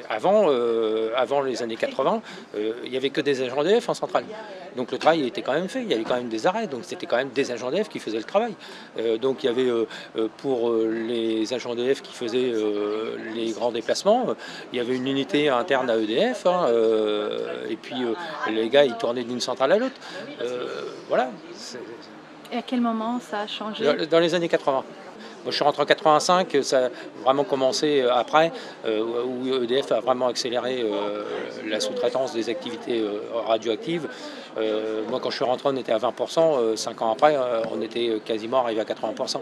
Avant les années 80, il n'y avait que des agents d'EDF en centrale. Donc le travail était quand même fait, il y avait quand même des arrêts, donc c'était quand même des agents d'EDF qui faisaient le travail. Donc il y avait pour les agents d'EDF qui faisaient les grands déplacements, il y avait une unité interne à EDF, hein, et puis les gars ils tournaient d'une centrale à l'autre. Voilà. Et à quel moment ça a changé? Dans les années 80. Moi, je suis rentré en 85, ça a vraiment commencé après, où EDF a vraiment accéléré la sous-traitance des activités radioactives. Moi, quand je suis rentré, on était à 20%. 5 ans après, on était quasiment arrivé à 80%.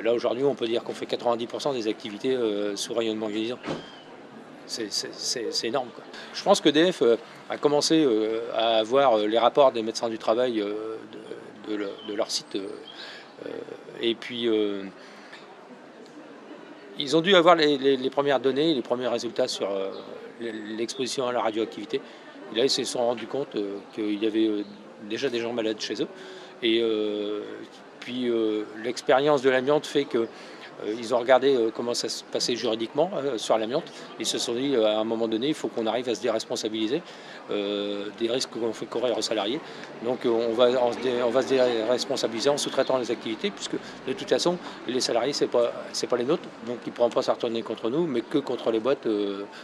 Là, aujourd'hui, on peut dire qu'on fait 90% des activités sous rayonnement ionisant. C'est énorme, quoi. Je pense qu'EDF a commencé à avoir les rapports des médecins du travail de leur site. Et puis, ils ont dû avoir les premières données, les premiers résultats sur l'exposition à la radioactivité. Et là, ils se sont rendus compte qu'il y avait déjà des gens malades chez eux. Et puis, l'expérience de l'amiante fait que ils ont regardé comment ça se passait juridiquement sur l'amiante. Ils se sont dit à un moment donné, il faut qu'on arrive à se déresponsabiliser des risques qu'on fait courir aux salariés. Donc on va se déresponsabiliser en sous-traitant les activités, puisque de toute façon, les salariés, c'est pas les nôtres, donc ils ne pourront pas se retourner contre nous, mais que contre les boîtes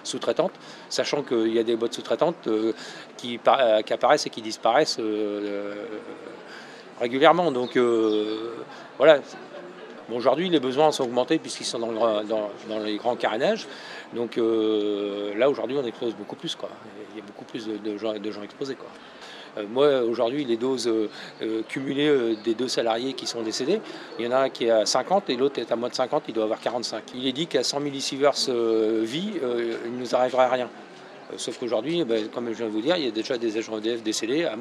sous-traitantes, sachant qu'il y a des boîtes sous-traitantes qui apparaissent et qui disparaissent régulièrement. Donc voilà. Bon, aujourd'hui, les besoins sont augmentés puisqu'ils sont dans les grands carénages. Donc là, aujourd'hui, on expose beaucoup plus, quoi. Il y a beaucoup plus de gens exposés, quoi. Moi, aujourd'hui, les doses cumulées des 2 salariés qui sont décédés, il y en a un qui est à 50 et l'autre est à moins de 50, il doit avoir 45. Il est dit qu'à 100 millisieverts vie, il ne nous arriverait rien. Sauf qu'aujourd'hui, comme je viens de vous dire, il y a déjà des agents EDF décédés à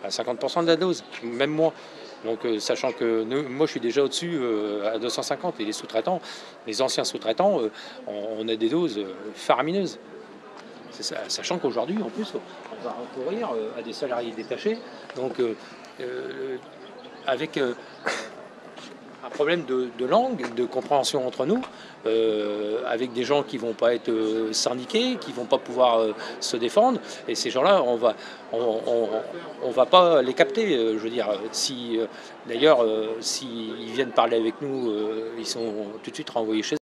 50% de la dose, même moins. Donc, sachant que moi, je suis déjà au-dessus à 250 et les sous-traitants, les anciens sous-traitants, on a des doses faramineuses. Sachant qu'aujourd'hui, en plus, on va recourir à des salariés détachés, donc avec un problème de langue, de compréhension entre nous, avec des gens qui ne vont pas être syndiqués, qui ne vont pas pouvoir se défendre. Et ces gens-là, on va pas les capter. Je veux dire, d'ailleurs, s'ils viennent parler avec nous, ils sont tout de suite renvoyés chez eux.